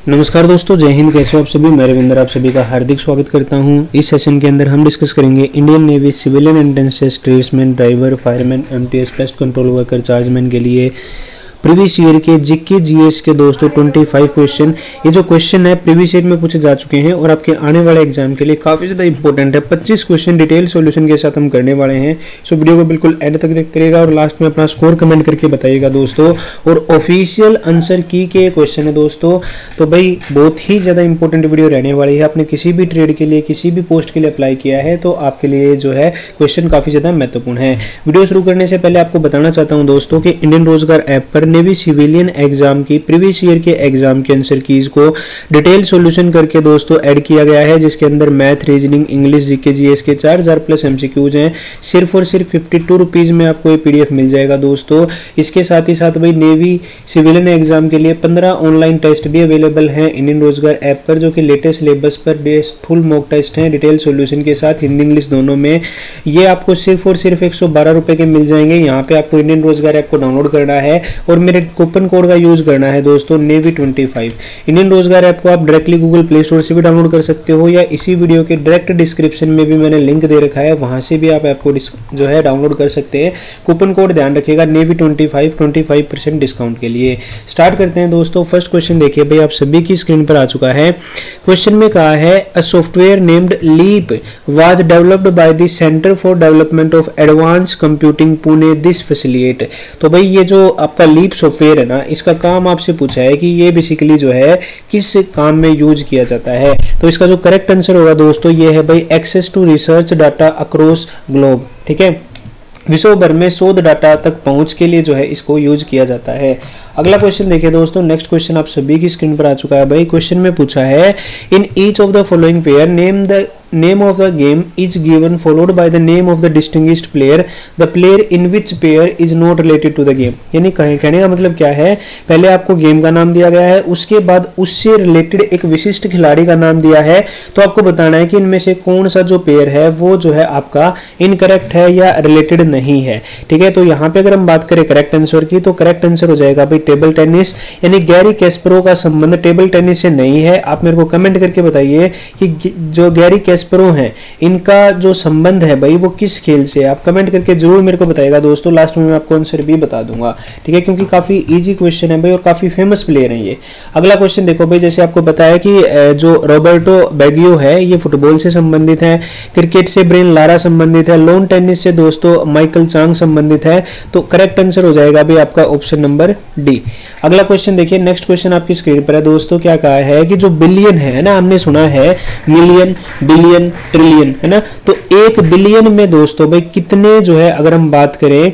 नमस्कार दोस्तों, जय हिंद। कैसे हो आप सभी? मैं रविंद्र आप सभी का हार्दिक स्वागत करता हूं। इस सेशन के अंदर हम डिस्कस करेंगे Indian navy civilian entrance test, tradesman, driver, fireman, MTS, pest control worker, chargeman के लिए प्रीवियस ईयर के जीके जीएस के दोस्तों 25 क्वेश्चन। ये जो क्वेश्चन है प्रीवियस ईयर में पूछे जा चुके हैं और आपके आने वाले एग्जाम के लिए काफी ज्यादा इंपॉर्टेंट है। 25 क्वेश्चन डिटेल सॉल्यूशन के साथ हम करने वाले हैं। सो वीडियो को बिल्कुल एंड तक देखते रहिएगा और लास्ट में अपना स्कोर कमेंट करके बताइएगा दोस्तों। और ऑफिशियल आंसर की के क्वेश्चन है दोस्तों, तो भाई बहुत ही ज्यादा इंपॉर्टेंट वीडियो रहने वाली है। आपने किसी भी ट्रेड के लिए, किसी भी पोस्ट के लिए अप्लाई किया है तो आपके लिए जो है क्वेश्चन काफी ज्यादा महत्वपूर्ण है। वीडियो शुरू करने से पहले आपको बताना चाहता हूं दोस्तों कि इंडियन रोजगार ऐप पर नेवी सिविलियन एग्जाम की प्रीवियस ईयर के एग्जाम के आंसर कीज को डिटेल सॉल्यूशन करके दोस्तों ऐड किया गया है, जिसके अंदर math, reasoning, English, GK GS के 4000 प्लस एमसीक्यूज हैं। सिर्फ और सिर्फ 52 रुपीज में आपको ये पीडीएफ मिल जाएगा दोस्तों। इसके साथ ही साथ भाई नेवी सिविलियन एग्जाम के लिए 15 ऑनलाइन टेस्ट भी अवेलेबल हैं इंडियन रोजगार ऐप पर, जो कि लेटेस्ट सिलेबस पर बेस्ड फुल मॉक टेस्ट हैं डिटेल सॉल्यूशन के साथ, हिंदी इंग्लिश दोनों में। ये आपको सिर्फ और सिर्फ 112 रुपए के मिल जाएंगे। यहाँ पे आपको इंडियन रोजगार ऐप को डाउनलोड करना है और मेरे कूपन कोड का यूज करना है दोस्तों, नेवी 25। इंडियन रोजगार ऐप को आप डायरेक्टली गूगल प्ले स्टोर से भी डाउनलोड कर सकते हो या इसी वीडियो के डायरेक्ट डिस्क्रिप्शन में भी मैंने लिंक दे रखा है, वहां से भी आप ऐप को जो है डाउनलोड कर सकते हैं। कूपन कोड ध्यान रखिएगा, नेवी 25% डिस्काउंट के लिए। स्टार्ट करते हैं दोस्तों। फर्स्ट क्वेश्चन देखिए भाई, आप सभी की स्क्रीन पर आ चुका है। क्वेश्चन में कहा है a software named leap was developed by the centre for development of advance computing Pune this facilitate. तो भाई ये जो आपका लीप सॉफ्टवेयर है ना, इसका काम आपसे पूछा है कि ये बेसिकली जो है किस काम में यूज किया जाता है। तो इसका जो करेक्ट आंसर होगा दोस्तों ये है भाई access to research data across globe. ठीक है, विश्व भर में शोध डाटा तक पहुंच के लिए जो है इसको यूज किया जाता है। अगला क्वेश्चन देखिए दोस्तों। नेक्स्ट क्वेश्चन आप सभी की स्क्रीन पर आ चुका है भाई। क्वेश्चन में पूछा है in each of the following pair name of the game is given followed by the name of the distinguished player, the player in which pair is not related to the game. यानी कहने का मतलब क्या है, पहले आपको game का नाम दिया गया है, उसके बाद उससे रिलेटेड एक विशिष्ट खिलाड़ी का नाम दिया है, तो आपको बताना है कि इनमें से कौन सा जो पेयर है वो जो है आपका इनकरेक्ट है या रिलेटेड नहीं है। ठीक है, तो यहाँ पे अगर हम बात करें करेक्ट आंसर की, तो करेक्ट आंसर हो जाएगा भाई टेबल टेनिस। यानी गैरी कैस्परो का संबंध टेबल टेनिस से नहीं है। आप मेरे को कमेंट करके बताइए कि जो गैरी कैस्परो हैं इनका जो संबंध है भाई वो किस खेल से है। आप कमेंट करके जरूर मेरे को बताइएगा दोस्तों, लास्ट में मैं आपको आंसर भी बता दूंगा। ठीक है, क्योंकि काफी इजी क्वेश्चन है भाई और काफी फेमस प्लेयर है ये। अगला क्वेश्चन देखो भाई, जैसे आपको बताया कि जो रॉबर्टो बैगियो है ये फुटबॉल से संबंधित है, क्रिकेट से ब्रेन लारा संबंधित है, लॉन टेनिस से दोस्तों माइकल चांग संबंधित है। तो करेक्ट आंसर हो जाएगा भाई आपका ऑप्शन नंबर डी। अगला क्वेश्चन देखिए, नेक्स्ट क्वेश्चन आपकी स्क्रीन पर है दोस्तों। क्या कहा है कि जो बिलियन है ना, हमने सुना है मिलियन, बिलियन, ट्रिलियन, है ना, तो 1 बिलियन में दोस्तों भाई कितने जो है अगर हम बात करें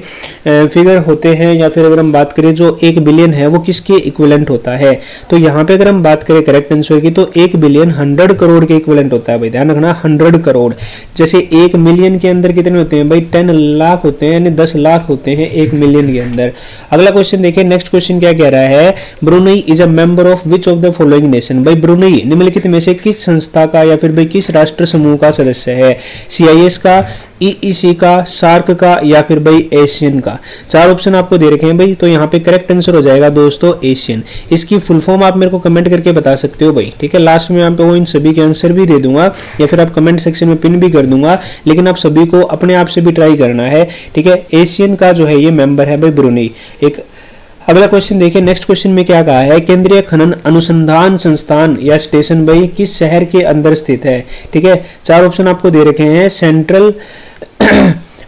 फिगर होते हैं, या फिर अगर हम बात करें जो 1 बिलियन है वो किसके इक्विवेलेंट होता है। तो यहाँ पे अगर हम बात करें करेक्ट आंसर की, तो 1 बिलियन 100 करोड़ के इक्विवेलेंट होता है भाई, ध्यान रखना 100 करोड़। जैसे 1 मिलियन के अंदर कितने होते हैं भाई 10 लाख होते हैं, यानी 10 लाख होते हैं 1 मिलियन के अंदर। अगला क्वेश्चन देखिए, नेक्स्ट क्वेश्चन क्या कह रहा है, Brunei is a member of which of the following nation. भाई ब्रुनेई निम्नलिखित में से किस संस्था का या फिर भाई किस राष्ट्र समूह का सदस्य है। सीआईएस का, ईईसी का, सार्क का, या फिर भाई एशियन का। 4 ऑप्शन आपको दे रखे हैं भाई, तो यहाँ पे करेक्ट आंसर हो जाएगा दोस्तों एशियन। इसकी फुल फॉर्म आप मेरे को कमेंट करके बता सकते हो भाई। ठीक है, लास्ट में आपको इन सभी के आंसर भी दे दूंगा या फिर आप कमेंट सेक्शन में पिन भी कर दूंगा, लेकिन आप सभी को अपने आप से भी ट्राई करना है। ठीक है, एशियन का जो है ये मेंबर है भाई ब्रुनेई। एक अगला क्वेश्चन देखिए, नेक्स्ट क्वेश्चन में क्या कहा है, केंद्रीय खनन अनुसंधान संस्थान या स्टेशन भाई किस शहर के अंदर स्थित है। ठीक है, 4 ऑप्शन आपको दे रखे हैं। Central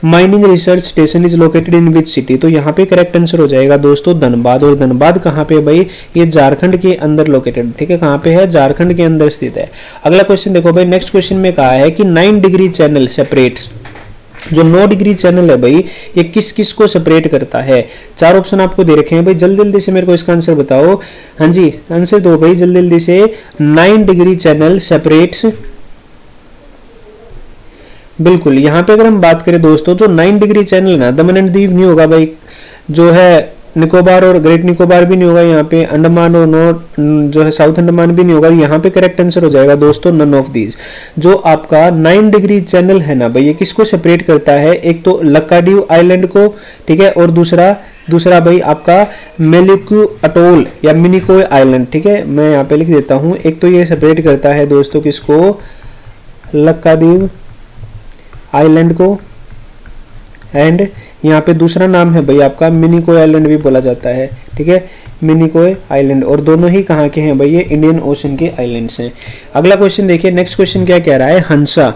mining research station is located in which city. तो यहाँ पे करेक्ट आंसर हो जाएगा दोस्तों धनबाद। और धनबाद कहाँ पे भाई, ये झारखंड के अंदर लोकेटेड। ठीक है, कहाँ पे है, झारखंड के अंदर स्थित है। अगला क्वेश्चन देखो भाई, नेक्स्ट क्वेश्चन में कहा है कि 9 डिग्री चैनल सेपरेट्स, जो 9 डिग्री चैनल है भाई ये किस किस को सेपरेट करता है। 4 ऑप्शन आपको दे रखे हैं भाई, जल्दी जल्दी से मेरे को इसका आंसर बताओ। हाँ जी, आंसर दो भाई जल्दी जल्दी से। 9 डिग्री चैनल सेपरेट्स, बिल्कुल यहाँ पे अगर हम बात करें दोस्तों, जो 9 डिग्री चैनल है ना, दमन एंड दीव नहीं होगा भाई, जो है निकोबार और ग्रेट निकोबार भी नहीं होगा, यहाँ पे अंडमान और नॉर्थ जो है साउथ अंडमान भी नहीं होगा। यहाँ पे करेक्ट आंसर हो जाएगा दोस्तों नन ऑफ दीज। जो आपका 9 डिग्री चैनल है ना भाई, ये किसको सेपरेट करता है, एक तो लक्काडीव आइलैंड को, ठीक है, और दूसरा दूसरा भाई आपका मेलुकू अटोल या मिनिकोय आइलैंड, ठीक है, मैं यहाँ पे लिख देता हूँ। एक तो ये सेपरेट करता है दोस्तों किसको, लक्कादीव आइलैंड को, एंड यहाँ पे दूसरा नाम है भाई आपका मिनिकोय आइलैंड भी बोला जाता है, ठीक है, मिनिकोय आइलैंड। और दोनों ही कहाँ के हैं भाई, ये इंडियन ओशन के आइलैंड्स हैं। अगला क्वेश्चन देखिए, नेक्स्ट क्वेश्चन क्या कह रहा है, हंसा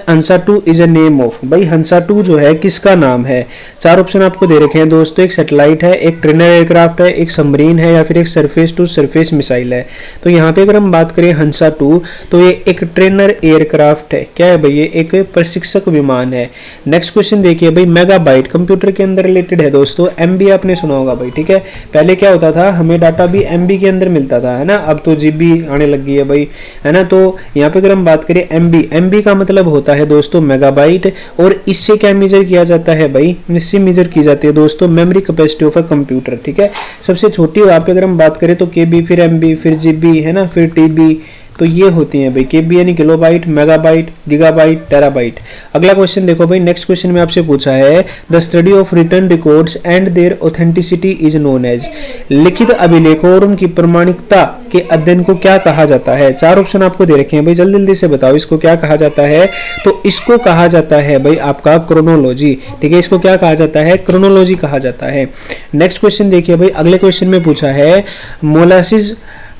हंसा 2 इज अ नेम ऑफ, भाई हंसा 2 जो है किसका नाम है। चार ऑप्शन आपको दे रखे हैं दोस्तों, एक सैटेलाइट है, एक ट्रेनर एयरक्राफ्ट है, एक सबमरीन है, या फिर एक सरफेस टू सरफेस मिसाइल है। तो यहाँ पे अगर हम बात करें हंसा 2 तो ये एक ट्रेनर एयरक्राफ्ट है। क्या है भाई, ये एक प्रशिक्षक विमान है। नेक्स्ट क्वेश्चन देखिए भाई, मेगाबाइट कंप्यूटर के अंदर रिलेटेड है दोस्तों, एमबी आपने सुना होगा भाई, ठीक है। पहले क्या होता था, हमें डाटा भी एमबी के अंदर मिलता था, है ना, अब तो जीबी आने लग गई है भाई, है ना। तो यहाँ पे अगर हम बात करें एमबी का मतलब होता है दोस्तों मेगाबाइट, और इससे क्या मेजर किया जाता है भाई, इससे मेजर की जाती है दोस्तों memory capacity of a computer, ठीक है। सबसे छोटी वहां पे अगर हम बात करें तो केबी, फिर एमबी, फिर जीबी, है ना, फिर टीबी, तो ये होती हैं भाई, केबी यानी किलोबाइट, मेगाबाइट, गीगाबाइट, टेराबाइट। अगला क्वेश्चन देखो भाई, नेक्स्ट क्वेश्चन में आपसे पूछा है the study of written records and their authenticity is known as, लिखित अभिलेखों और उनकी प्रमाणिकता के अध्ययन को क्या कहा जाता है। चार ऑप्शन आपको दे रखे हैं भाई, जल्दी जल्दी से बताओ इसको क्या कहा जाता है। तो इसको कहा जाता है भाई आपका क्रोनोलॉजी, ठीक है, इसको क्या कहा जाता है, क्रोनोलॉजी कहा जाता है। नेक्स्ट क्वेश्चन देखिए भाई, अगले क्वेश्चन में पूछा है molasses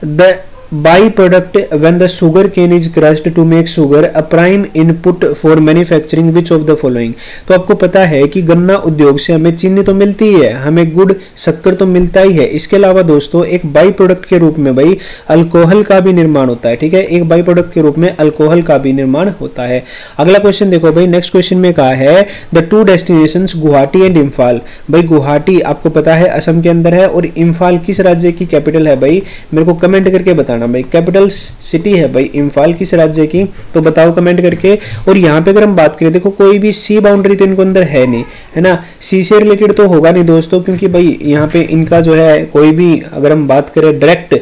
the by product when the sugar cane is crushed to make sugar a prime input for manufacturing which of the following। तो आपको पता है कि गन्ना उद्योग से हमें चीनी तो मिलती ही है, हमें गुड़ शक्कर तो मिलता ही है, इसके अलावा दोस्तों एक बाई प्रोडक्ट के रूप में भाई अल्कोहल का भी निर्माण होता है, ठीक है, एक बाई प्रोडक्ट के रूप में अल्कोहल का भी निर्माण होता है। अगला क्वेश्चन देखो भाई, नेक्स्ट क्वेश्चन में कहा है the two destinations Guwahati and Imphal. भाई गुवाहाटी आपको पता है असम के अंदर है, और इम्फाल किस राज्य की कैपिटल है भाई, मेरे को कमेंट करके बताना भाई। कैपिटल सिटी है भाई इम्फाल किस राज्य की, तो बताओ कमेंट करके। और यहाँ पे अगर हम बात करें, देखो कोई भी सी बाउंड्री तो इनको अंदर है नहीं, है ना, सी से रिलेटेड तो होगा नहीं दोस्तों, क्योंकि भाई यहाँ पे इनका जो है कोई भी अगर हम बात करें डायरेक्ट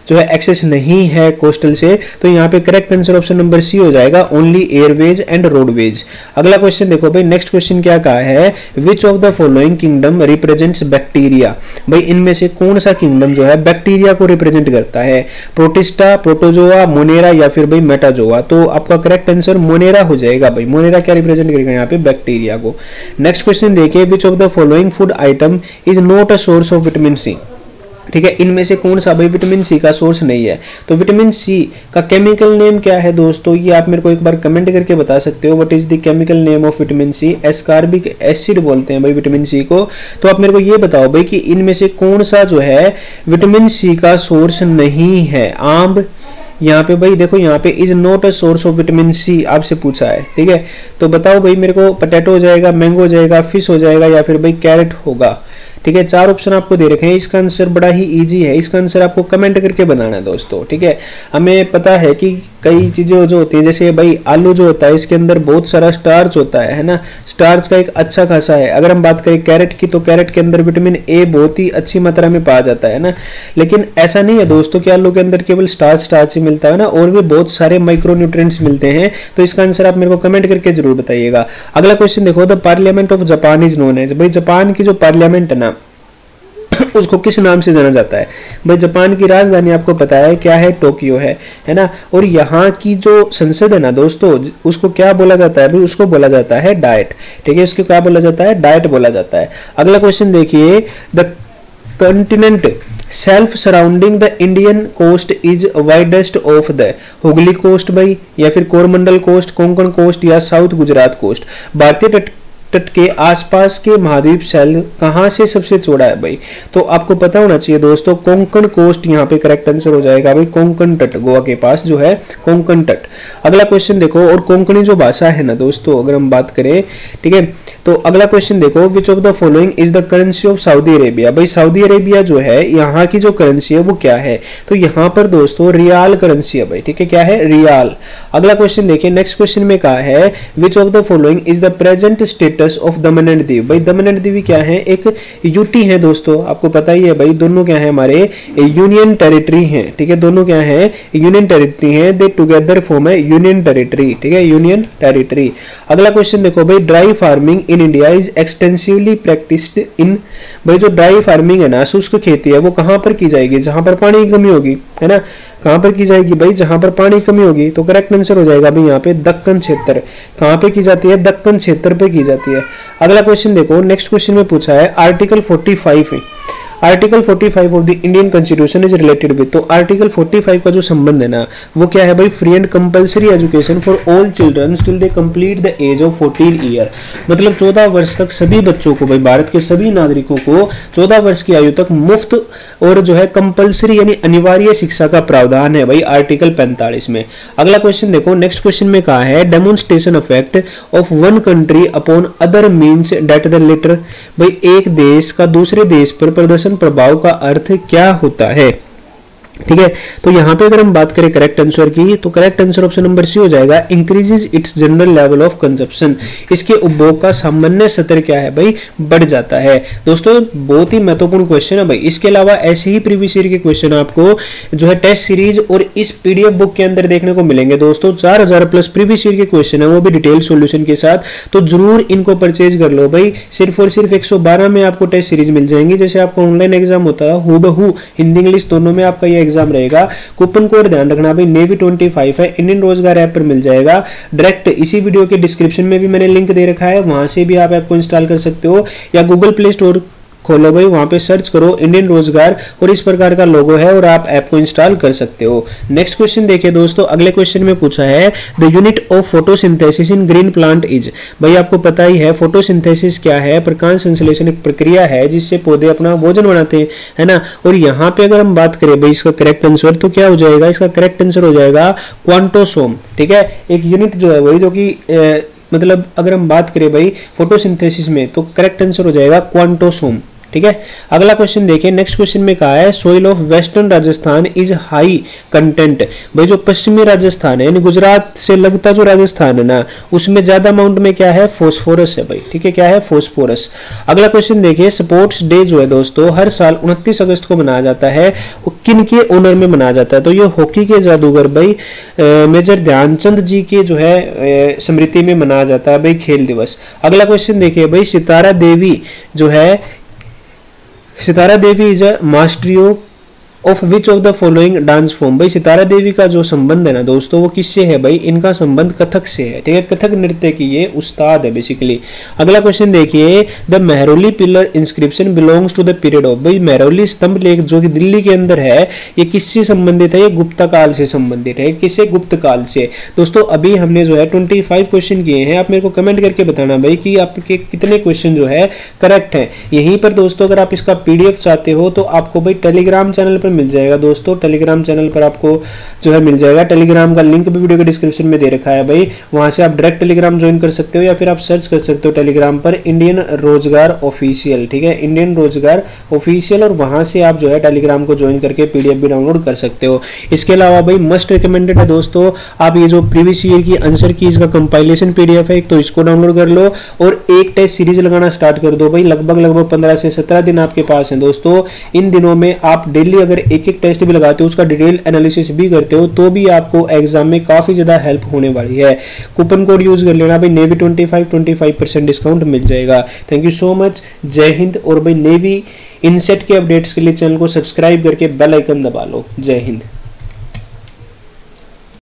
जो है एक्सेस नहीं है कोस्टल से, तो यहाँ पे correct answer option number C हो जाएगा, ओनली एयरवेज एंड रोडवेज। अगला क्वेश्चन देखो भाई, नेक्स्ट क्वेश्चन क्या कहा है, which of the following kingdom represents bacteria. भाई इनमें से कौन सा किंगडम जो है बैक्टीरिया को रिप्रेजेंट करता है, प्रोटिस्टा, प्रोटोजोआ, मोनेरा या फिर भाई मेटाजोआ। तो आपका करेक्ट आंसर मोनेरा हो जाएगा भाई, मोनेरा क्या रिप्रेजेंट करेगा यहाँ पे, बैक्टीरिया को। नेक्स्ट क्वेश्चन देखिए, which of the following food item is not a source of vitamin C. ठीक है, इनमें से कौन सा भाई विटामिन सी का सोर्स नहीं है। तो विटामिन सी का केमिकल नेम क्या है दोस्तों, ये आप मेरे को एक बार कमेंट करके बता सकते हो। What is the chemical name of vitamin C, ascorbic acid बोलते हैं भाई विटामिन सी को। तो आप मेरे को ये बताओ भाई कि इनमें से कौन सा जो है विटामिन सी का सोर्स नहीं है। आम, यहाँ पे भाई देखो यहाँ पे is not a source of vitamin C आपसे पूछा है, ठीक है। तो बताओ भाई मेरे को, पोटैटो हो जाएगा, मैंगो हो जाएगा, फिश हो जाएगा, या फिर भाई कैरेट होगा। ठीक है, चार ऑप्शन आपको दे रखे हैं, इसका आंसर बड़ा ही इजी है, इसका आंसर आपको कमेंट करके बनाना है दोस्तों। ठीक है, हमें पता है कि कई चीजें जो होती है, जैसे भाई आलू जो होता है इसके अंदर बहुत सारा स्टार्च होता है ना, स्टार्च का एक अच्छा खासा है। अगर हम बात करें कैरेट की, तो कैरेट के अंदर विटामिन ए बहुत ही अच्छी मात्रा में पाया जाता है ना। लेकिन ऐसा नहीं है दोस्तों कि आलू के अंदर केवल स्टार्च ही मिलता है ना, और भी बहुत सारे माइक्रो न्यूट्रिएंट्स मिलते हैं। तो इसका आंसर आप मेरे को कमेंट करके जरूर बताइएगा। अगला क्वेश्चन देखो, the parliament of Japan is known as. भाई जापान की जो पार्लियामेंट है ना उसको किस नाम से जाना जाता है। भाई जापान की राजधानी आपको पता है क्या है, टोक्यो है ना। और यहाँ की जो संसद है ना दोस्तों, उसको क्या बोला जाता है भाई, उसको बोला जाता है डाइट। ठीक है, उसको क्या बोला जाता है, डाइट बोला जाता है। अगला क्वेश्चन देखिए, the continent shelf surrounding the Indian coast is widest of the, Hooghly coast भाई, या फिर कोरमंडल कोस्ट, कोंकण कोस्ट, या साउथ गुजरात कोस्ट। भारतीय तट के आसपास के महाद्वीप सेल कहां से सबसे चौड़ा है भाई, तो आपको पता होना चाहिए दोस्तों, कोंकण कोस्ट यहाँ पे करेक्ट आंसर हो जाएगा भाई, कोंकण तट, गोवा के पास जो है कोंकण तट। अगला क्वेश्चन देखो, और कोंकणी जो भाषा है ना दोस्तों अगर हम बात करें, ठीक है, तो अगला क्वेश्चन देखो, विच of the following is the currency of Saudi Arabia. भाई सऊदी अरेबिया जो है यहाँ की जो करेंसी है वो क्या है, तो यहाँ पर दोस्तों रियाल करेंसी है भाई। ठीक है, क्या है, रियाल। अगला क्वेश्चन देखिए, नेक्स्ट क्वेश्चन में कहा है, which of the following is the present status status of Daman and Diu. भाई दमन एंड दीव क्या है, एक यूटी है दोस्तों, आपको पता ही है भाई, दोनों क्या है हमारे यूनियन टेरिटरी हैं, ठीक है, दोनों क्या है यूनियन टेरिटरी हैं, दे टुगेदर फॉर्म है यूनियन टेरिटरी, ठीक है, यूनियन टेरिटरी। अगला क्वेश्चन देखो भाई, dry farming in India is extensively practised in, भाई जो ड्राई फार्मिंग है ना, शुष्क खेती है, वो कहां पर की जाएगी, जहां पर पानी की कमी होगी, है ना, कहां पर की जाएगी भाई, जहां पर पानी की कमी होगी। तो करेक्ट आंसर हो जाएगा भाई यहाँ पे दक्कन क्षेत्र। कहां पे की जाती है, दक्कन क्षेत्र पे की जाती है। अगला क्वेश्चन देखो, नेक्स्ट क्वेश्चन में पूछा है आर्टिकल 45 है, article 45 of the Indian constitution is related with, तो आर्टिकल 45 का जो संबंध है ना वो क्या है भाई, free and compulsory education for all children till they complete the age of 14 year, मतलब 14 वर्ष तक सभी बच्चों को भाई, भारत के सभी नागरिकों को 14 वर्ष की आयु तक मुफ्त और जो है कंपलसरी यानी अनिवार्य शिक्षा का प्रावधान है भाई आर्टिकल 45 में। अगला क्वेश्चन देखो, नेक्स्ट क्वेश्चन में कहा है demonstration effect of one country upon other means that the latter, भाई एक देश का दूसरे देश पर प्रदर्शन प्रभाव का अर्थ क्या होता है, ठीक है। तो यहां पे अगर हम बात करें करेक्ट आंसर की, तो correct answer option number C हो जाएगा, increases its general level of consumption, इसके उपभोग का सामान्य स्तर क्या है भाई, बढ़ जाता है। दोस्तों बहुत ही महत्वपूर्ण क्वेश्चन है भाई। इसके अलावा ऐसे ही प्रीवियस ईयर के क्वेश्चन आपको जो है टेस्ट सीरीज और इस पीडीएफ बुक के अंदर देखने को मिलेंगे दोस्तों। 4000 प्लस प्रीवियस ईयर के क्वेश्चन है, वो भी डिटेल सॉल्यूशन के साथ, तो जरूर इनको परचेज कर लो भाई। सिर्फ और सिर्फ 112 में आपको टेस्ट सीरीज मिल जाएंगी। जैसे आपको ऑनलाइन एग्जाम होता है हूबहू हिंदी इंग्लिश दोनों में आपका ये एग्जाम रहेगा। कूपन कोड ध्यान रखना भाई, नेवी 25 है, इंडियन रोजगार ऐप पर मिल जाएगा। डायरेक्ट इसी वीडियो के डिस्क्रिप्शन में भी मैंने लिंक दे रखा है, वहां से भी आप ऐप को इंस्टॉल कर सकते हो, या गूगल प्ले स्टोर खोलो भाई, वहां पे सर्च करो इंडियन रोजगार और इस प्रकार का लोगो है और आप ऐप को इंस्टॉल कर सकते हो। नेक्स्ट क्वेश्चन देखिए दोस्तों, अगले क्वेश्चन में पूछा है the unit of photosynthesis in green plant is, भाई आपको पता ही है फोटोसिंथेसिस क्या है, प्रकाश संश्लेषण एक प्रक्रिया है जिससे पौधे अपना भोजन बनाते हैं, है ना। और यहाँ पे अगर हम बात करें भाई इसका करेक्ट आंसर तो क्या हो जाएगा, इसका करेक्ट आंसर हो जाएगा क्वांटोसोम, ठीक है। एक यूनिट जो है वही जो कि मतलब अगर हम बात करें भाई फोटोसिंथेसिस में, तो करेक्ट आंसर हो जाएगा क्वांटोसोम, ठीक है। अगला क्वेश्चन देखिए, नेक्स्ट क्वेश्चन में कहा है soil of western Rajasthan is high content, भाई जो पश्चिमी राजस्थान है यानी गुजरात से लगता जो राजस्थान है ना, उसमें ज्यादा अमाउंट में क्या है, फॉस्फोरस है भाई, ठीक है, क्या है, फॉस्फोरस। अगला क्वेश्चन देखिए, स्पोर्ट्स डे जो है दोस्तों हर साल 29 अगस्त को मनाया जाता है, वो किन के ऑनर में मनाया जाता है, तो ये हॉकी के जादूगर भाई मेजर ध्यानचंद जी के जो है स्मृति में मनाया जाता है भाई खेल दिवस। अगला क्वेश्चन देखिए भाई, सितारा देवी जो है, Sitara Devi is a maestro of which of the following dance form, भाई सितारा देवी का जो संबंध है ना दोस्तों वो किससे है भाई, इनका संबंध कथक से है, ठीक है, कथक नृत्य की ये उस्ताद है बेसिकली। अगला क्वेश्चन देखिए, the Mehrauli pillar inscription belongs to the period of, भाई मेहरौली स्तंभ लेख जो कि दिल्ली के अंदर है ये किससे संबंधित है, ये गुप्ता काल से संबंधित है, किससे, गुप्त काल से। दोस्तों अभी हमने जो है 25 क्वेश्चन किए हैं, आप मेरे को कमेंट करके बताना भाई कि आपके कितने क्वेश्चन जो है करेक्ट है। यहीं पर दोस्तों अगर आप इसका पीडीएफ चाहते हो तो आपको भाई टेलीग्राम चैनल पर मिल जाएगा दोस्तों, टेलीग्राम चैनल पर आपको जो है मिल जाएगा। टेलीग्राम का लिंक भी वीडियो के डिस्क्रिप्शन में दे रखा है भाई, वहां से आप डायरेक्ट टेलीग्राम ज्वाइन कर सकते हो या फिर आप सर्च कर सकते हो टेलीग्राम पर इंडियन रोजगार ऑफिशियल, ठीक है, इंडियन रोजगार ऑफिशियल, और वहां से आप जो है टेलीग्राम को ज्वाइन करके पीडीएफ भी डाउनलोड कर सकते हो। इसके अलावा भाई मस्ट रिकमेंडेड है दोस्तों, आप ये जो प्रीवियस ईयर की आंसर की इसका कंपाइलेशन पीडीएफ है, तो इसको डाउनलोड कर लो और एक टेस्ट सीरीज लगाना स्टार्ट कर दो भाई। लगभग 15 से 17 दिन आपके पास है दोस्तों। इन दिनों में आप डेली अगर एक टेस्ट भी लगाते हो, उसका डिटेल एनालिसिस भी करते हो, तो भी आपको एग्जाम में काफी ज्यादा हेल्प होने वाली है। कूपन कोड यूज कर लेना भाई, नेवी 25% डिस्काउंट मिल जाएगा। थैंक यू सो मच, जय हिंद। और भाई नेवी इनसेट के अपडेट्स के लिए चैनल को सब्सक्राइब करके बेल आइकन दबा लो। जय हिंद।